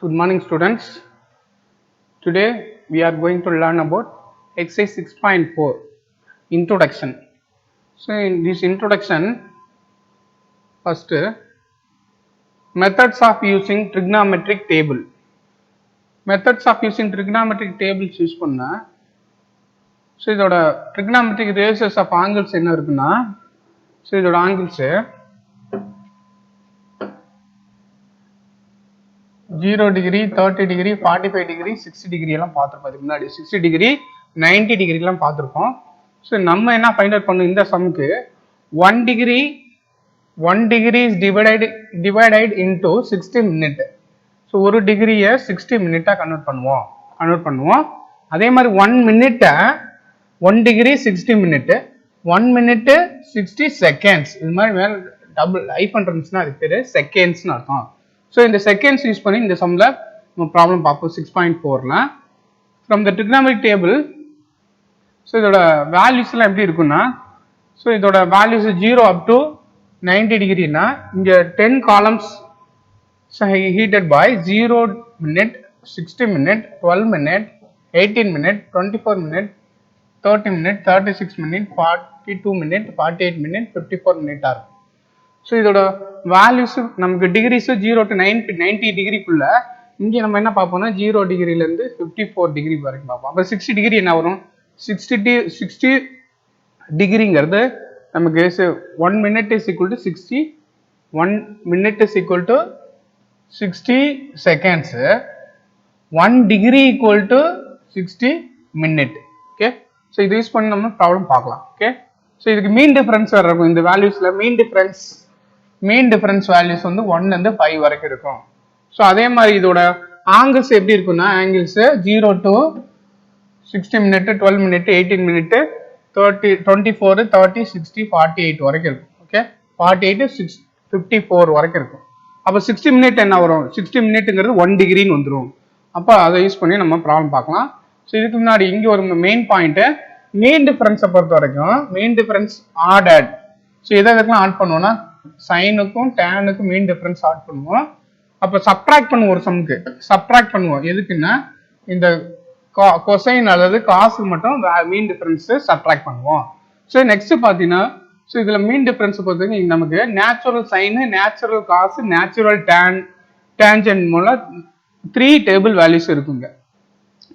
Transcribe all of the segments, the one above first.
Good morning, students. Today we are going to learn about exercise 6.4 introduction. So in this introduction, first methods of using trigonometric table. Methods of using trigonometric tables use பண்ணா so இதோட trigonometric ratios of angles என்ன இருக்குன்னா so இதோட angles 0 degree, 30 degree, 45 degree, 60 degree எல்லாம் பார்த்துருப்போம். அதுக்கு முன்னாடி 60 degree, 90 degree எல்லாம் பார்த்துருப்போம். ஸோ நம்ம என்ன ஃபைண்ட் அவுட் பண்ணோம் இந்த சம்முக்கு 1 degree is divided into 60 minute. So ஒரு டிகிரியை 60 மினிட்டாக கன்வெர்ட் பண்ணுவோம். அதே மாதிரி 1 மினிட்டை 1 degree 60 மினிட்டு 1 மினிட்டு 60 செகண்ட்ஸ். இது மாதிரி மேலே டபுள் ஐஃபன் இருந்துச்சுன்னா அது பேர் செகண்ட்ஸ்னு அர்த்தம். ஸோ இந்த செகண்ட்ஸ் யூஸ் பண்ணி இந்த சம்மில் நம்ம ப்ராப்ளம் பார்ப்போம் 6.4ல். From the trigonometric table so இதோட வேல்யூஸ்லாம் எப்படி இருக்குன்னா ஸோ இதோட வேல்யூஸ் 0 up to 90 டிகிரினா இங்கே 10 columns heated by 0 minute, 60 minute, 12 minute, 18 minute, 24 minute, 30 minute, 36 minute, 42 minute, 48 minute, 54 minute இருக்கும். ஸோ இதோட வேல்யூஸ் நமக்கு டிகிரிஸ் 0 to 90 டிகிரிக்குள்ள இங்கே நம்ம என்ன பார்ப்போம்னா 0 டிகிரிலேருந்து 54 டிகிரி வரைக்கும் பார்ப்போம். அப்போ 60 டிகிரி என்ன வரும் 60 டிகிரிங்கிறது நமக்கு 1 minute is equal to 60, 1 minute is equal to 60 seconds, 1 degree equal to 60 minute. Okay, so இது யூஸ் பண்ணி நம்ம ப்ராப்ளம் பார்க்கலாம். ஓகே, ஸோ இதுக்கு மீன் டிஃபரன்ஸ் வேறு இருக்கும். இந்த வேல்யூஸில் மீன் டிஃபரன்ஸ் வேல்யூஸ் வந்து 1 to 5 வரைக்கும் இருக்கும். ஸோ அதே மாதிரி இதோட ஆங்கிள்ஸ் எப்படி இருக்குன்னா angles 0 to 60 minute, 12 minute, 18 minute, 30, 24, 30, 60, 48 வரைக்கும் இருக்கும். ஓகே, 48 to 54 வரைக்கும் இருக்கும். அப்போ 60 மினிட் என்ன வரும் 60 மினிட்டுங்கிறது 1 டிகிரின்னு வந்துடும். அப்போ அதை யூஸ் பண்ணி நம்ம ப்ராப்ளம் பார்க்கலாம். ஸோ இதுக்கு முன்னாடி இங்கே ஒரு மெயின் பாயிண்ட்டு மீன் டிஃபரன்ஸை பொறுத்த வரைக்கும் மீன் டிஃபரன்ஸ் ஆடட். ஸோ எதுக்கெல்லாம் ஆட் பண்ணுவோம்னா சைனுக்கும் டேனுக்கும் மீன் டிஃபரன்ஸ் ஆட் பண்ணுவோம். அப்போ சப்ட்ராக்ட் பண்ணுவோம், ஒரு சம்முக்கு சப்ட்ராக்ட் பண்ணுவோம். எதுக்குன்னா இந்த கொசைன் அல்லது காசுக்கு மட்டும் மீன் டிஃபரன்ஸ் சப்ட்ராக்ட் பண்ணுவோம். ஸோ நெக்ஸ்ட் பார்த்தீங்கன்னா ஸோ இதில் மீன் டிஃபரன்ஸ் பொறுத்தவரைக்கும் நமக்கு நேச்சுரல் சைனு, நேச்சுரல் காசு, நேச்சுரல் டேன்ஜென்ட் மூலம் 3 டேபிள் வேல்யூஸ் இருக்குங்க.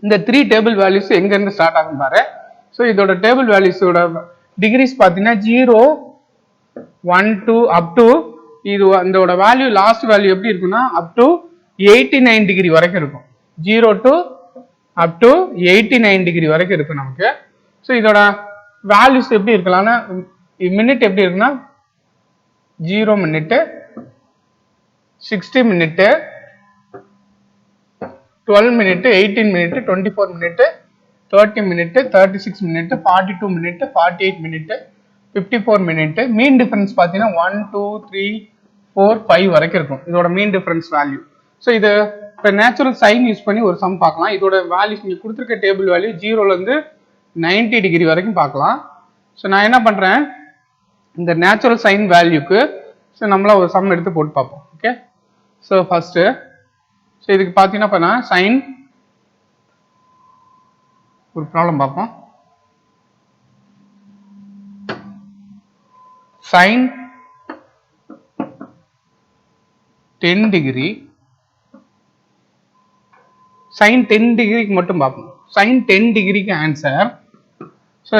இந்த 3 டேபிள் வேல்யூஸ் எங்கேருந்து ஸ்டார்ட் ஆகும் பாரு. ஸோ இதோட டேபிள் வேல்யூஸோட டிகிரிஸ் பார்த்தீங்கன்னா 0, 1, 2 அப் டு இது இதோட வேல்யூ லாஸ்ட் வேல்யூ எப்படி இருக்குன்னா அப் டு 89 டிகிரி வரைக்கும் இருக்கும். 0 to அப் டு 89 டிகிரி வரைக்கும் இருக்கும் நமக்கு. ஸோ இதோட வேல்யூஸ் எப்படி இருக்கலாம்னா மினிட் எப்படி இருக்குன்னா 0 minute, 60 minute, 12 minute, 18 minute, 24 minute, 30 minute, 36 minute, 42 minute, 48 minute, 54 minute. Mean difference பார்த்தீங்கன்னா 1, 2, 3, 4, 5 வரைக்கும் இருக்கும் இதோட மீன் டிஃபரன்ஸ் வேல்யூ. ஸோ இது இப்போ நேச்சுரல் சைன் யூஸ் பண்ணி ஒரு சம் பார்க்கலாம். இதோட வேல்யூஸ் இங்கே கொடுத்துருக்க டேபிள் வேல்யூ 0லேருந்து 90 டிகிரி வரைக்கும் பார்க்கலாம். ஸோ நான் என்ன பண்ணுறேன் இந்த நேச்சுரல் சைன் வேல்யூக்கு ஸோ நம்மளா ஒரு சம் எடுத்து போட்டு பார்ப்போம். ஓகே, ஸோ ஃபர்ஸ்ட்டு ஸோ இதுக்கு பார்த்தீங்கன்னா இப்போ நான் சைன் ஒரு ப்ராப்ளம் பார்ப்போம். சைன் 10 டிகிரி சைன் 10 டிகிரிக்கு மட்டும் பார்ப்போம். சைன் 10 டிகிரிக்கு ஆன்சர் ஸோ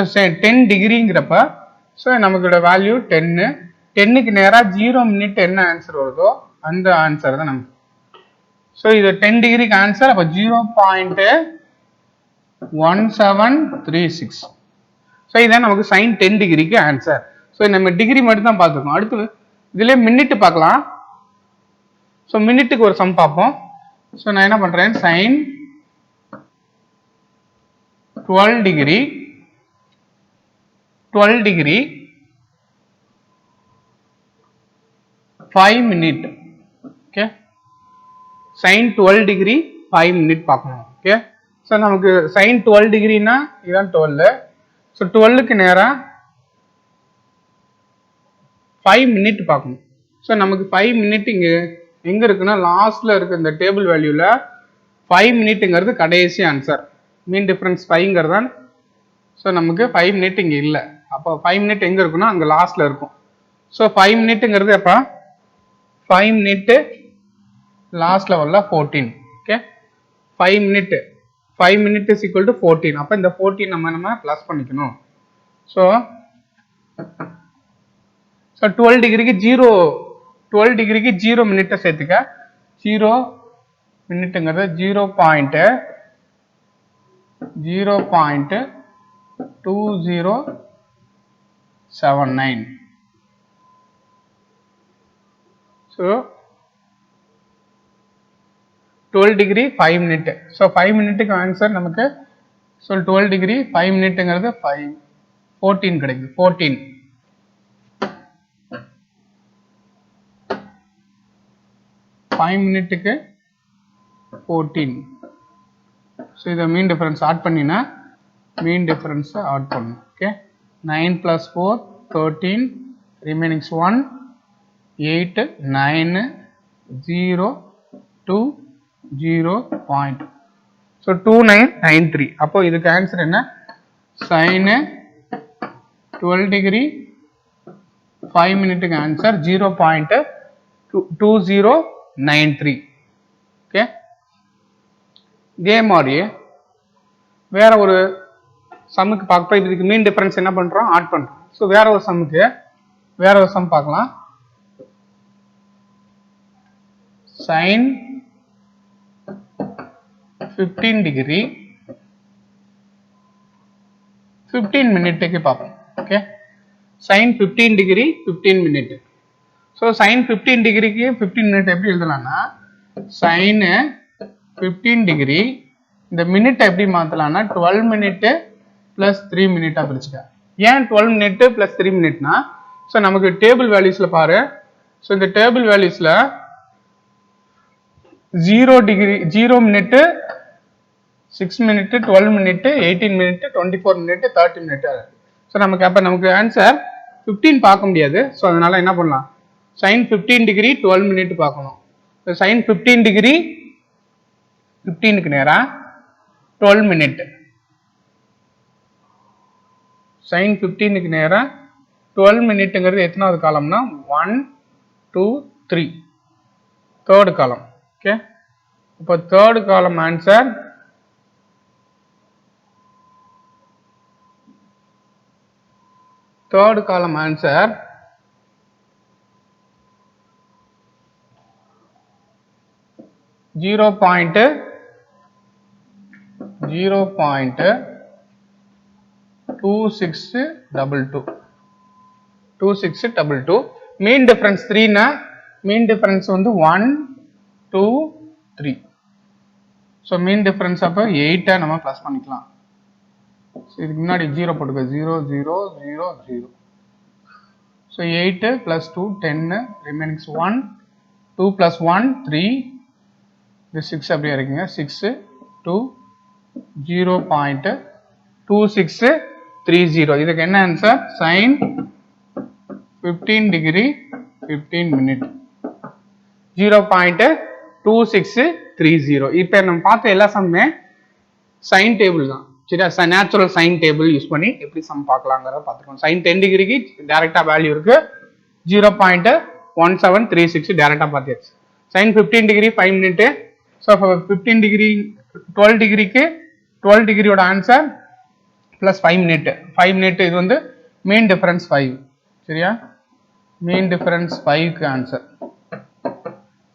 10 டிகிரிங்கிறப்ப ஸோ நமக்கோட வேல்யூ 10. 10க்கு நேராக 0 மினிட் என்ன ஆன்சர் வருதோ அந்த ஆன்சர் தான் நமக்கு. ஸோ இது 10 டிகிரிக்கு ஆன்சர். அப்போ 0.1736. ஸோ இதான் நமக்கு சைன் 10 டிகிரிக்கு ஆன்சர். ஸோ நம்ம டிகிரி மட்டும் தான் பார்த்துருக்கோம். அடுத்து இதுலேயே மினிட் பார்க்கலாம். ஸோ மினிட்டுக்கு ஒரு சம் பார்ப்போம். ஸோ நான் என்ன பண்ணுறேன் sine 12 degree 5 minute. Okay, sine 12 degree 5 minute பார்க்கணும். ஓகே, ஸோ நமக்கு சைன் 12 டிகிரினா இதுதான் 12. ஸோ 12க்கு நேராக 5 மினிட் பார்க்கணும். ஸோ நமக்கு 5 மினிட் இங்கே எங்கே இருக்குன்னா லாஸ்ட்டில் இருக்க இந்த டேபிள் வேல்யூவில் 5 மினிட்டுங்கிறது கடைசி ஆன்சர். மீன் டிஃப்ரென்ஸ் 5ங்கிறது தான். ஸோ நமக்கு 5 மினிட் இங்கே இல்லை. அப்போ 5 மினிட் எங்கே இருக்குன்னா அங்கே லாஸ்ட்டில் இருக்கும். ஸோ 5 மினிட்டுங்கிறது எப்போ 5 மினிட்டு லாஸ்ட் லெவலில் 14. Okay 5 minute 5 minute is equal to 14. அப்போ இந்த 14 நம்ம ப்ளஸ் பண்ணிக்கணும். ஸோ 12 டிகிரிக்கு 0 மினிட்டை சேர்த்துக்க. 0 மினிட்டுங்கிறது 0.2079. So 12 degree 5 minute. ஸோ 5 மினிட்டுக்கு ஆன்சர் நமக்கு ஸோ 12 டிகிரி 5 மினிட்டுங்கிறது 14 கிடைக்குது. 14 5 மினிட்டுக்கு 14. ஸோ இதை மீன் டிஃபரன்ஸ் ஆட் பண்ணினா மீன் டிஃபரன்ஸை ஆட் பண்ணணும். Okay 9 + 4 13 remainings 1 8 9 0 2 0 point. ஸோ 2993. அப்போ இதுக்கு ஆன்சர் என்ன? சைனு 12 டிகிரி 5 மினிட்டுக்கு ஆன்சர் 0.2093. ஓகே இதே மாதிரி வேற ஒரு சம்முக்கு பார்க்க இதுக்கு மீன் டிஃபரன்ஸ் என்ன பண்றோம்? ஆட் பண்றோம். ஸோ வேற ஒரு சம் பார்க்கலாம். சைன் 15 டிகிரி 15 மினிட்டுக்கு பார்ப்போம். Okay sine 15 degree 15 minute. So sine 15 டிகிரிக்கு 15 மினிட் எப்படி எழுதலாம்னா சைன் 15 டிகிரி இந்த மினிட் எப்படி மாற்றலாம்னா 12 மினிட் + 3 மினிட்டாக பிரிச்சுக்க. ஏன் 12 மினிட் + 3 மினிட்னா ஸோ நமக்கு டேபிள் வேல்யூஸ்ல பாரு. ஸோ இந்த டேபிள் வேல்யூஸ்ல 0 minute 6 minute 12 minute 18 minute 24 minute 30 minute. So நமக்கு ஆன்சர் 15 பார்க்க முடியாது. ஸோ அதனால என்ன பண்ணலாம்? சைன் 15 டிகிரி 12 மினிட் பார்க்கணும். சைன் 15 டிகிரி 15க்கு நேரா 12 மினிட். சைன் 15க்கு நேரா 12 மினிட்டுங்கிறது எத்தனாவது காலம்னா 1 2 3 தேர்ட் காலம். ஓகே இப்போ தேர்ட் காலம் answer third column answer 0.2622. mean difference 3 na mean difference வந்து 1 2 3. so mean difference அப்ப 8 நம்ம ப்ளஸ் பண்ணிக்கலாம். இதுக்கு முன்னாடி 0 போட்டுக்க 0 0 0 0. so 8 + 2 10 ரிமைனிங்ஸ் 1 2 + 1 3 இது 6 அப்படியே இருக்குங்க 6 2 0.2630. இதுக்கு என்ன ஆன்சர்? sin 15 degree 15 minute 0.2630. இப்போ நம்ம பார்த்த எல்லா சம்மே சைன் டேபிள் தான். சரியா நேச்சுரல் சைன் டேபிள் யூஸ் பண்ணி எப்படி சம் பார்க்கலாங்கிறத பார்த்துருக்கோம். சைன் 10 டிகிரிக்கு டைரக்டா வேல்யூ இருக்கு 0.1736 டைரக்டா பார்த்தாச்சு. Sine 15 degree 5 minute. So 15 degree 12 டிகிரிக்கு 12 டிகிரியோட ஆன்சர் ப்ளஸ் 5 மினிட். 5 மினிட் இது வந்து மீன் டிஃபரன்ஸ் 5. சரியா மீன் டிஃபரன்ஸ் 5க்கு ஆன்சர்.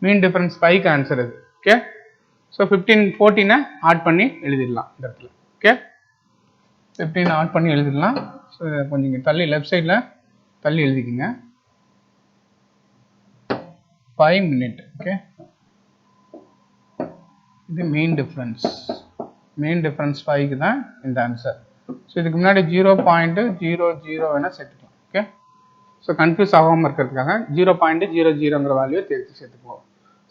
மீன் டிஃபரன்ஸ் 5க்கு ஆன்சர் இது. ஓகே ஸோ 14 ஆட் பண்ணி எழுதிடலாம் இந்த இடத்துல. ஓகே 15 ஆட் பண்ணி எழுதிடலாம். ஸோ கொஞ்சம் இங்கே தள்ளி லெஃப்ட் சைடில் தள்ளி எழுதிக்கோங்க 5 மினிட். ஓகே இது மீன் டிஃபரன்ஸ் 5க்கு தான் இந்த ஆன்சர். ஸோ இதுக்கு முன்னாடி 0.00 வேணால் சேர்த்துக்கலாம். ஓகே ஸோ கன்ஃபியூஸ் ஆகாமல் இருக்கிறதுக்காக 0.00ங்கிற வேல்யூ சேர்த்துக்குவோம்.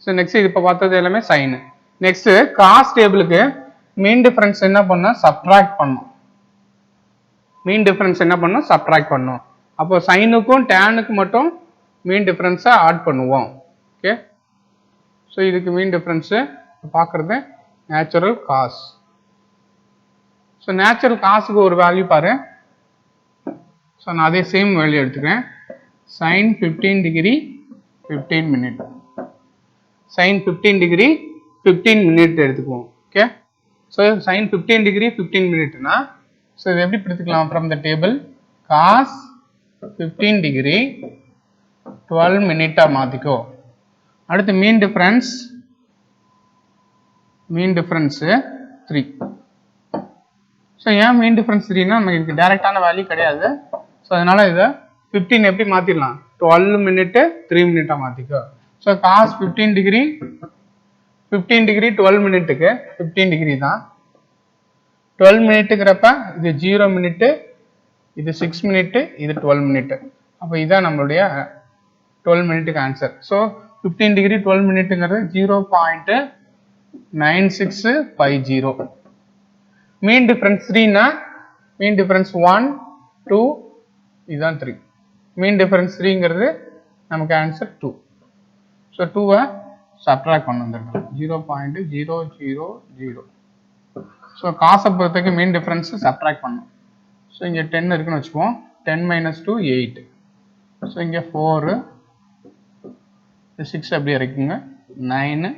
ஸோ நெக்ஸ்ட் இப்போ பார்த்தது எல்லாமே சைனு. நெக்ஸ்ட் காஸ் டேபிளுக்கு மீன் டிஃபரன்ஸ் என்ன பண்ணோம்? சப்ட்ராக்ட் பண்ணோம். மீன் டிஃபரன்ஸ் என்ன பண்ணோம்? சப்ட்ராக்ட் பண்ணோம். அப்போ சைனுக்கும் டேனுக்கும் மட்டும் மீன் டிஃபரன்ஸை ஆட் பண்ணுவோம். ஓகே ஸோ இதுக்கு மீன் டிஃப்ரென்ஸு பார்க்குறது நேச்சுரல் காஸ். ஸோ நேச்சுரல் காசுக்கு ஒரு வேல்யூ பாரு. ஸோ நான் அதே சேம் வேல்யூ எடுத்துக்கிறேன். sin 15 degree 15 minute. sin 15 degree 15 minute எடுத்துக்குவோம். ஓகே. ஸோ sin 15 டிகிரி 15 மினிட்னா ஸோ இது எப்படி எடுத்துக்கலாம்? From the table cos 15 degree 12 மினிட்டாக மாற்றிக்கோ. அடுத்து மீன் டிஃபரன்ஸு 3. ஸோ ஏன் மீன் டிஃபரன்ஸ் 3னா நமக்கு இதுக்கு டைரக்டான வேல்யூ கிடையாது. ஸோ அதனால இதை 15 எப்படி மாற்றிடலாம்? 12 மினிட்டு 3 மினிட்டாக மாற்றிக்கோ. ஸோ cos 15 டிகிரி 12 மினிட்டுக்கு 15 டிகிரி தான். 12 மினிட்டுங்கிறப்ப இது 0 மினிட்டு, இது 6 மினிட்டு, இது 12 மினிட்டு. அப்போ இதுதான் நம்மளுடைய 12 மினிட்டுக்கு ஆன்சர். ஸோ 15 டிகிரி 12 மினிட்டுங்கிறது 0.9650. மீன் டிஃபரன்ஸ் 3னா மீன் டிஃபரன்ஸ் 1 2 இதுதான் 3. மீன் டிஃபரன்ஸ் 3ங்கிறது நமக்கு ஆன்சர் 2. ஸோ 2வை சப்ட்ராக்ட் பண்ண வந்துருக்கோம் 0.000. ஸோ காசை பொறுத்தவரைக்கு மீன் டிஃபரன்ஸ் சப்ட்ராக்ட் பண்ணணும். ஸோ இங்கே 10 இருக்குன்னு வச்சுக்குவோம். 10 - 2 8. ஸோ இங்கே 4 6 அப்படி இருக்குங்க 9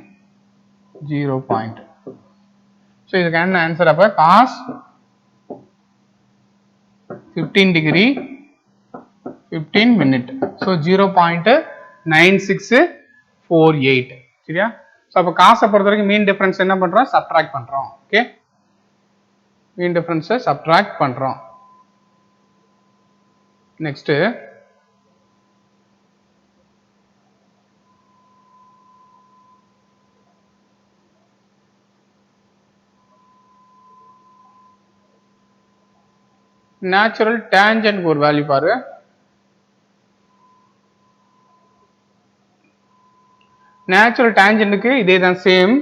0 பாயிண்ட். ஸோ இதுக்கு என்ன ஆன்சர்? அப்போ காஸ் 15 டிகிரி 15 மினிட். ஸோ 0.9648. சரியா? ஸோ அப்போ காசை பொறுத்த வரைக்கும் மீன் டிஃபரன்ஸ் என்ன பண்ணுறோம்? சப்ட்ராக்ட் பண்ணுறோம். ஓகே. மீன் டிஃபரன்ஸை சப்ட்ராக்ட் பண்ணுறோம். நெக்ஸ்ட்டு நேச்சுரல் டேஞ்சன்ட் ஒரு வேல்யூ பாரு. நேச்சுரல் டேஞ்சன்ட்டுக்கு இதே தான் சேம்.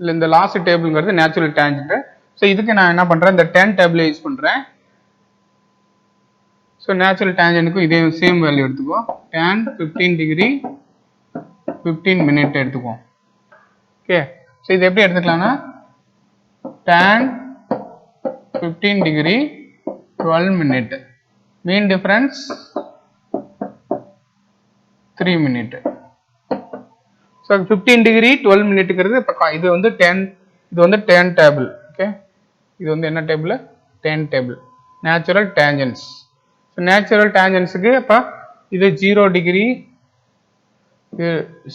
இல்லை இந்த லாஸ்ட் டேபிள்ங்கிறது நேச்சுரல் டேஞ்சன்ட். ஸோ இதுக்கு நான் என்ன பண்ணுறேன்? இந்த 10 டேபிளை யூஸ் பண்ணுறேன். ஸோ நேச்சுரல் டேஞ்சன்ட்டுக்கும் இதே சேம் வேல்யூ எடுத்துக்குவோம். tan 15 டிகிரி 15 மினிட் எடுத்துக்குவோம். ஓகே. ஸோ இது எப்படி எடுத்துக்கலாம்னா tan 15 degree 12 minute. Mean difference 3 minute. So 15 degree 12 மினிட்டுங்கிறது இப்போ இது வந்து 10 டேபிள். ஓகே. இது வந்து என்ன table? 10 table natural tangents. So natural டேஞ்சன்ஸுக்கு இப்போ இது 0 degree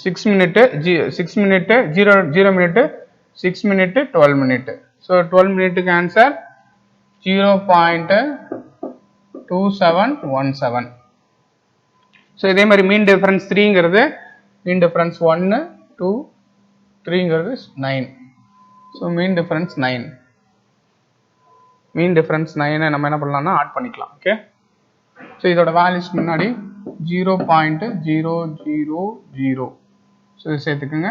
6 minute 6 minute 0 minute 6 minute 12 minute. So 12 மினிட்டுக்கு ஆன்சர் 0.2717. ஸோ இதே மாதிரி மீன் டிஃபரன்ஸ் 3ங்கிறது மீன் டிஃபரன்ஸ் 1 2 3ங்கிறது 9. So mean difference 9. Mean difference 9 நம்ம என்ன பண்ணலாம்னா ஆட் பண்ணிக்கலாம். ஓகே. ஸோ இதோட வேல்யூஸ் முன்னாடி 0.000. ஸோ இது சேர்த்துக்குங்க.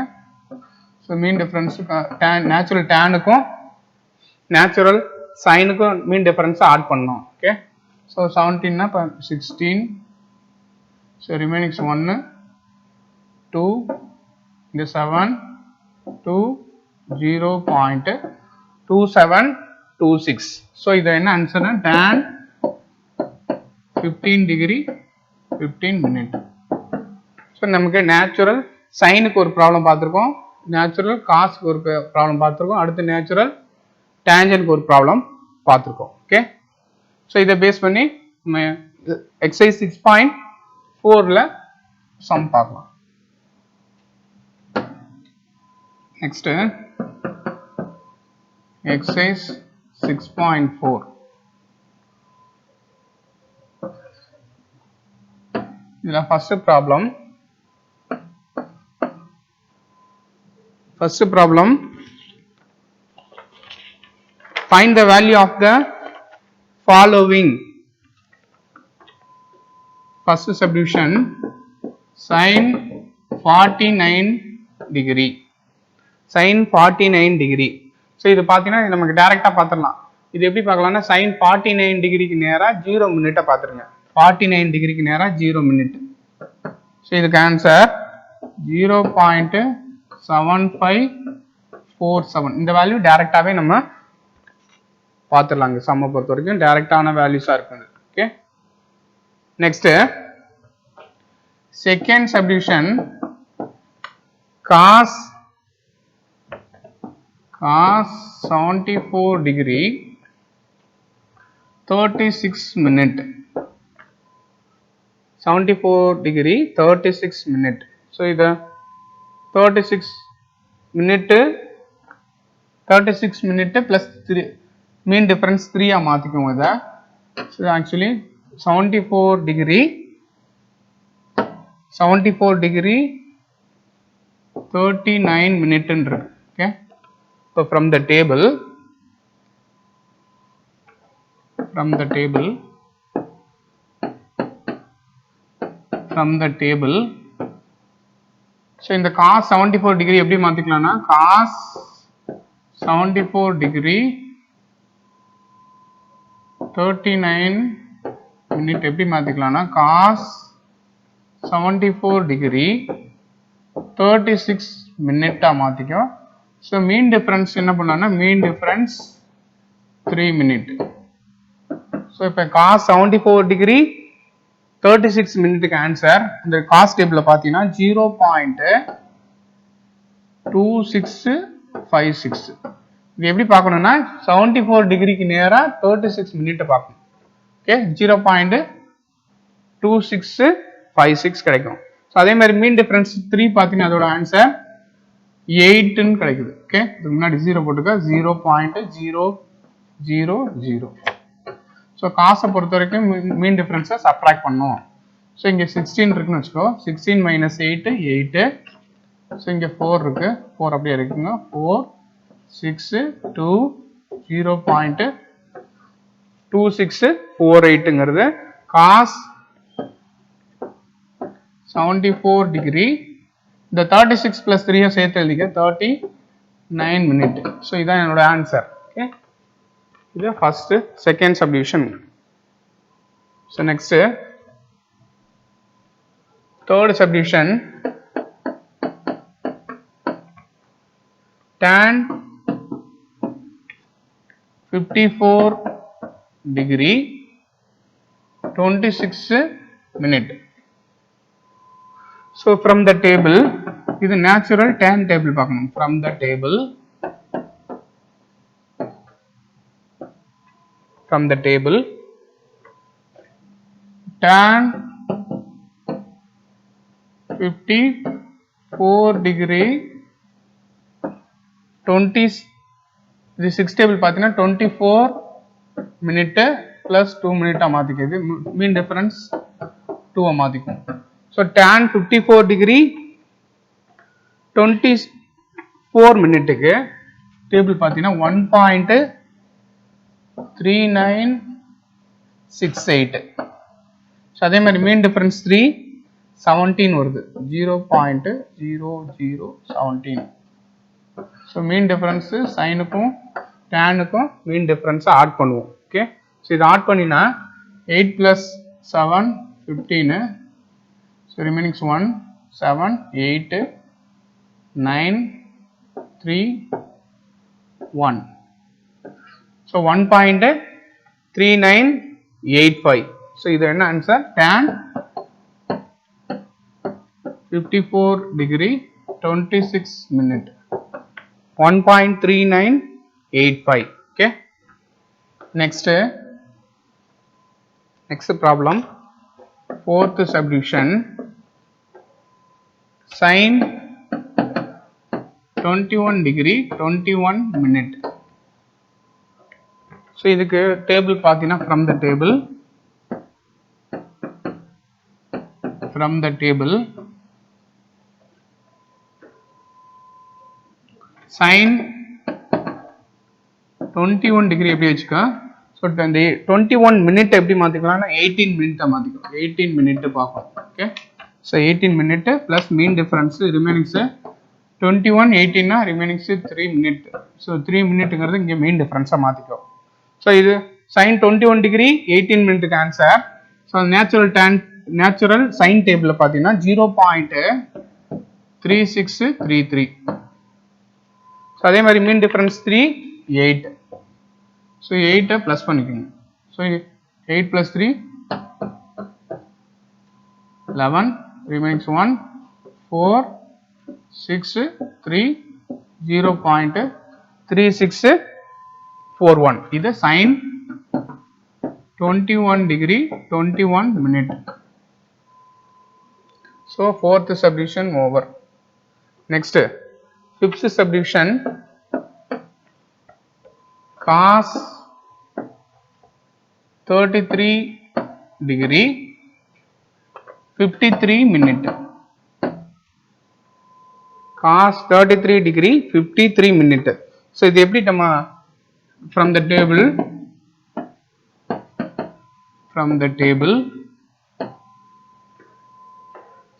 ஸோ மீன் டிஃபரன்ஸுக்கு நேச்சுரல் டேனுக்கும் நேச்சுரல் சைனுக்கும் மீன் டிஃபரன்ஸை ஆட் பண்ணோம். ஓகே. ஸோ 17னா இப்போ 16. ஸோ ரிமைனிங்ஸ் 1 2 இந்த 7 2 0.2726. ஸோ இது என்ன ஆன்சர்னா tan 15 டிகிரி 15 மினிட். ஸோ நமக்கு நேச்சுரல் சைனுக்கு ஒரு ப்ராப்ளம் பார்த்துருக்கோம், நேச்சுரல் காசுக்கு ஒரு ப்ராப்ளம் பார்த்துருக்கோம், அடுத்து நேச்சுரல் டேஞ்சனுக்கு ஒரு ப்ராப்ளம் பார்த்துருக்கோம். ஓகே. ஸோ இதை பேஸ் பண்ணி நம்ம எக்ஸசைஸ் 6.4ல் சம் பார்க்கலாம். Next exercise 6.4. இதுல first problem find the value of the following. First subdivision sin 49 degree. sin 49 degree. So இது பார்த்தீங்கன்னா நமக்கு டைரக்டாக பார்த்துடலாம். இது எப்படி பார்க்கலாம்னா sin 49 டிகிரிக்கு நேராக 0 மினிட்டை பார்த்துருங்க. 49 டிகிரிக்கு நேராக 0 மினிட். ஸோ இதுக்கு ஆன்சர் 0.7547 இந்த வேல்யூ டைரக்டாவே நம்ம பார்த்துடலாங்க. சம்ம பொறுத்த வரைக்கும் டைரக்டான வேல்யூஸா இருக்குது. Okay, next second subdivision cos 74 degree 36 minute 74 degree 36 minute. So இது 36 minute plus 3 mean difference 3 ஆ மாத்திக்குவோம் இத. So actually 74 degree 39 minute ன்று. Okay, so from the table so இந்த cos 74 degree எப்படி மாத்திக்கலாம்னா cos 74 degree 39 minute எப்படி மாத்திக்கலாம்னா cos 74 degree 36 minute ஆ மாத்திக்கும். so mean difference என்ன பண்ணலாம்னா mean difference 3 minute. so இப்ப cos 74 degree 36 மினிட்டுக்கு answer இந்த cos டேபிள்ல பாத்தீங்கன்னா 0.2656. இது எப்படி பார்க்கணும்னா 74 டிகிரிக்கு நேரா 36 மினிட் பார்க்கணும். ஓகே, 0.2656 கிடைக்கும். ஸோ அதே மாதிரி மீன் டிஃபரன்ஸ் 3 பார்த்தீங்கன்னா அதோட ஆன்சர் 8ன்னு கிடைக்குது. ஓகே, இதுக்கு முன்னாடி 0 போட்டுக்க 0.000. ஸோ காசை பொறுத்த வரைக்கும் மீன் டிஃபரன்ஸை சப்ட்ராக்ட் பண்ணும். ஸோ இங்கே 16 இருக்குன்னு வச்சுக்கோ, 16 மைனஸ் 8 8. ஸோ இங்கே 4 இருக்கு, 4 அப்படியே இருக்குங்க, 4 6 2 0.2648ங்கிறது cos 74 டிகிரி. இந்த 36 plus 3 சேர்த்து எழுதிக்க 39 மினிட். ஸோ இதான் என்னோட ஆன்சர். ஓகே, இது first second subdivision. So next third subdivision tan 54 degree 26 minute. So from the table, இது natural tan table பார்க்கணும். From the table tan 54 degree 20 இது 6 டேபிள் பார்த்தீங்கன்னா 24 மினிட் பிளஸ் 2 மினிட்டா மாத்திக்கிறது. மீன் டிஃபரன்ஸ் 2 மாத்திக்கும். ஸோ tan 54 டிகிரி 24 மினிட்டுக்கு table பார்த்தீங்கன்னா 1.3968. So அதே மாதிரி மீன் டிஃபரன்ஸ் 3 17 வருது, 0.0017. ஸோ மீன் டிஃபரன்ஸ் சைனுக்கும் டேனுக்கும் மீன் டிஃபரன்ஸை ஆட் பண்ணுவோம். ஓகே, ஸோ இதை ஆட் பண்ணினா 8 plus 7 15. So remainings 1 7 8 9 3 1. So 1.3985. So இது என்ன answer? tan 54 degree 26 minute 1.3985. okay, next problem, fourth subdivision, sin 21 degree 21 minute. so இதுக்கு டேபிள் பார்த்தீங்கன்னா from the table sin 21 degree எப்படி வச்சுக்கா. So இந்த 21 மினிட் எப்படி மாற்றிக்கலாம்னா 18 மினிட்டை மாற்றிக்கலாம். 18 மினிட் பார்ப்போம். Okay, so 18 minute plus mean difference remainings 21 18னா ரிமைனிங்ஸு 3 மினிட். ஸோ 3 மினிட்டுங்கிறது இங்கே மீன் டிஃபரன்ஸாக மாற்றிக்கும். ஸோ இது சைன் 21 டிகிரி 18 மினிட்டுக்கு ஆன்சர். ஸோ நேச்சுரல் சைன் டேபிளில் பார்த்தீங்கன்னா 0.2656 3633. ஸோ அதே மாதிரி மீன் டிஃபரன்ஸ் 3 8. ஸோ 8 ப்ளஸ் பண்ணிக்கோங்க. So 8 + 3 11, remains 1 4 6 3 0.3641. இது sin 21 degree 21 minute. So fourth subdivision over. Next, fifth subdivision, cos 33 degree 53 minute. Cos 33 degree 53 minute. So இது எப்படி நம்ம from the table.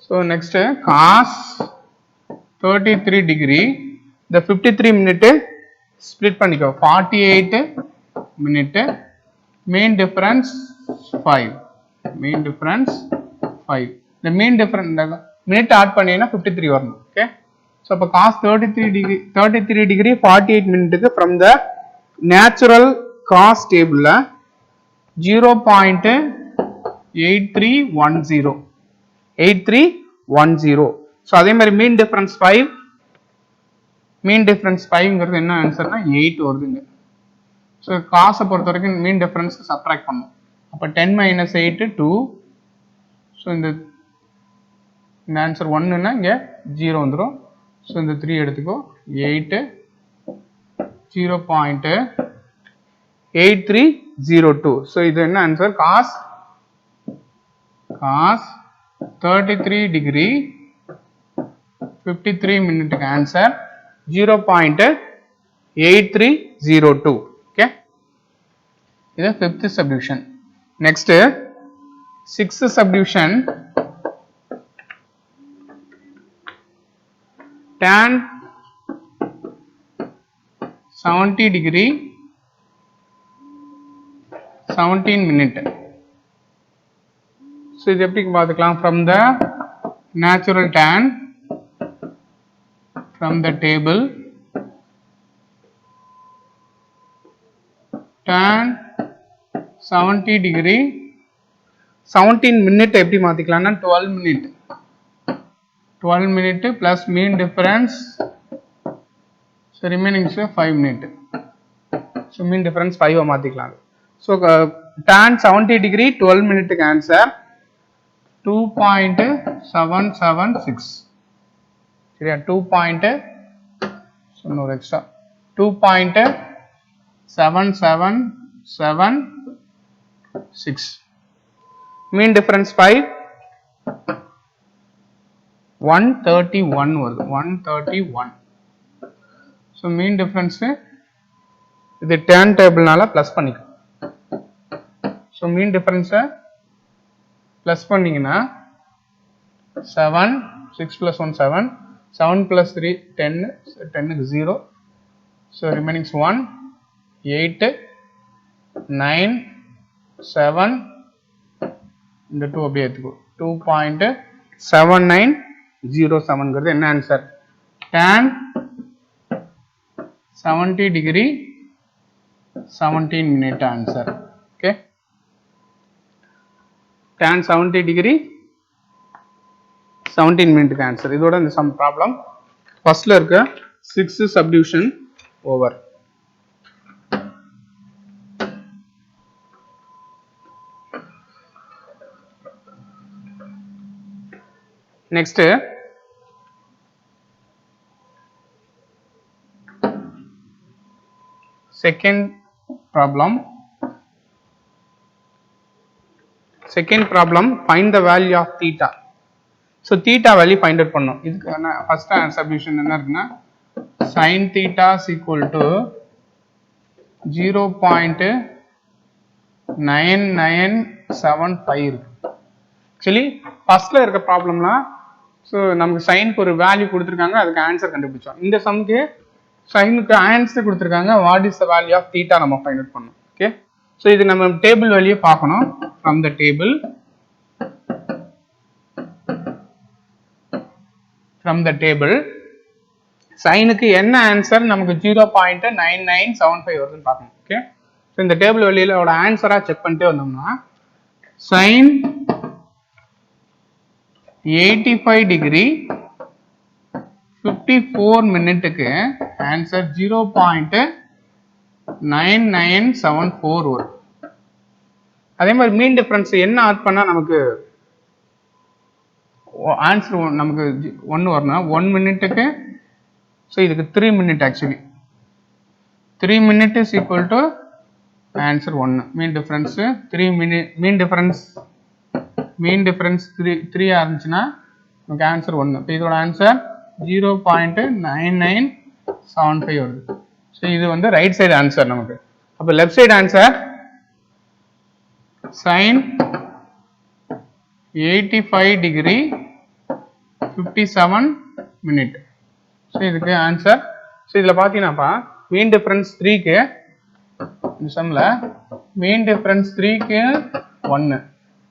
So next, cos 33 degree, the 53 minute split பண்ணிக்கோ 48 minute, mean difference 5. The mean difference minute add பண்ணீங்கன்னா 53 வரணும். Okay. So அப்ப cos 33 degree 48 minute from the natural cos table 0.8310. So அதே மாதிரி mean difference 5 ங்கிறது என்ன ஆன்சர்னா 8 வருதுங்க. So காசை பொறுத்த வரைக்கும் மீன் டிஃபரன்ஸ் சப்ட்ராக்ட் பண்ணும். அப்போ 10 - 8 2. ஸோ இந்த ஆன்சர் 1ன்னா இங்கே 0 வந்துடும். ஸோ இந்த 3 எடுத்துக்கோ 8 0.8302. ஸோ இது என்ன ஆன்சர்? cos 33 degree 53 மினிட்டுக்கு ஆன்சர் 0.8302. ஓகே, இது fifth subdivision. Next sixth subdivision, tan 70 degree 17 minute. So இது எப்படி பார்த்துக்கலாம்? from the natural tan, from the table, tan 70 degree 17 minute எப்படி மாத்திக்கலாம்னா 12 minute plus mean difference, so remaining is 5 minute. so mean difference 5 மாத்திக்கலாம். so tan 70 degree 12 minute க்கு answer 2.776. சரியா? 2.7776. mean difference 5 131 வருது. 131. so mean difference இது tan டேபிள்னால plus பண்ணிக்கோ. so mean difference plus பண்ணீங்கன்னா 7 6 plus 1 7 7 plus 3 10 10 க்கு 0. so remaining 1 8 9 7 இந்த 2 அப்படியே எடுத்துக்கோ. 2.7907 ங்கிறது என்ன answer? tan 70 degree 17 minute answer. Okay, tan 70 degree 17 minute answer. இதோட இந்த சம் ப்ராப்ளம் ஃபர்ஸ்ட்ல இருக்க 6th subdivision over. Next second problem. Find the value of theta. So theta value find out பண்ணோம். இதுக்கு என்ன ஃபர்ஸ்ட் சப்டிவிஷன் என்ன இருக்குன்னா sin theta is equal to 0.9975 இருக்கு. ஆக்சுவலி ஃபர்ஸ்ட்ல இருக்க ப்ராப்ளம்லாம் ஸோ நமக்கு சைனுக்கு ஒரு வேல்யூ கொடுத்துருக்காங்க, அதுக்கு ஆன்சர் கண்டுபிடிச்சோம். இந்த சம்க்கு சைனுக்கு ஆன்சர் கொடுத்துருக்காங்க, what is the value of theta நம்ம ஃபைண்ட் அவுட் பண்ணோம். ஓகே, ஸோ இது நம்ம டேபிள் வேல்யூ பார்க்கணும். From the table from the table. சைனுக்கு என்ன ஆன்சர் நமக்கு 0.9975 வருதுன்னு பார்க்கணும். ஓகே, ஸோ இந்த டேபிள் வெளியிலோட ஆன்சரா செக் பண்ணிட்டே வந்தோம்னா சைன் 85 டிகிரி 54 மினிட்டுக்கு ஆன்சர் 0.9974 வரும். அதே மாதிரி மீன் டிஃபரன்ஸ் என்ன ஆட் பண்ணா நமக்கு ஆன்சர் நமக்கு 1 வரணும். 1 மினிட்டுக்கு, ஸோ இதுக்கு 3 minute actually 3 minute is equal to answer 1. Mean difference 3 minute, mean difference 3 இருந்துச்சுன்னா நமக்கு ஆன்சர் 1. இப்போ இதோட ஆன்சர் 0.9975 வருது. ஸோ இது வந்து ரைட் சைடு ஆன்சர் நமக்கு. அப்போ left side answer sin 85 degree 57 minute. So இதுக்கு ஆன்சர். ஸோ இதில் பார்த்தீங்கன்னாப்பா மீன் டிஃபரன்ஸ் 3க்கு இந்த சம்மில் மீன் டிஃபரன்ஸ் 3க்கு 1,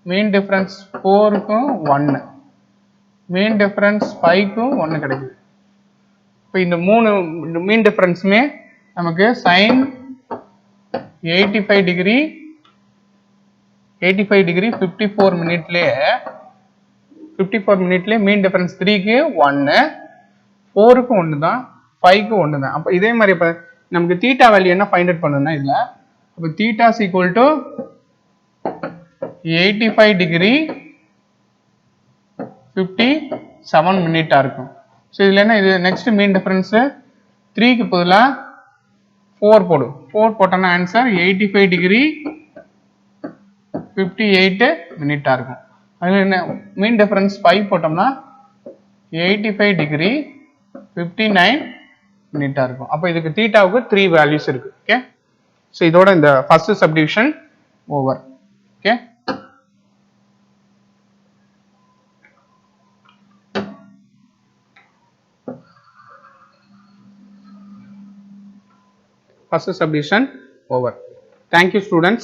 மீன் டிஃபரன்ஸ் 4க்கும் 1, மீன் டிஃபரன்ஸ் 5க்கும் 1 கிடைக்குது. இப்போ இந்த 3 மீன் டிஃபரன்ஸுமே நமக்கு sin 85 டிகிரி 54 மினிட்லேயே மீன் டிஃபரன்ஸ் 3க்கு 1, 4க்கு 1 தான், 5க்கு 1 தான். அப்போ இதே மாதிரி இப்போ நமக்கு தீட்டா வேல்யூ என்ன ஃபைண்ட் அவுட் பண்ணணும்னா இதில் அப்போ theta is equal to 85 degree 57 மினிட்டா இருக்கும். ஸோ இதில் என்ன, இது நெக்ஸ்ட் மீன் டிஃபரன்ஸ் 3க்கு பதிலாக 4 போடும். 4 போட்டோம்னா ஆன்சர் 85 டிகிரி 58 மினிட்டா இருக்கும். அதில் என்ன மீன் டிஃபரன்ஸ் 5 போட்டோம்னா 85 டிகிரி 59 மினிட்டா இருக்கும். அப்போ இதுக்கு தீட்டாவுக்கு 3 வேல்யூஸ் இருக்கு. ஓகே, ஸோ இதோட இந்த first subdivision over. Okay, first subdivision over. Thank you students.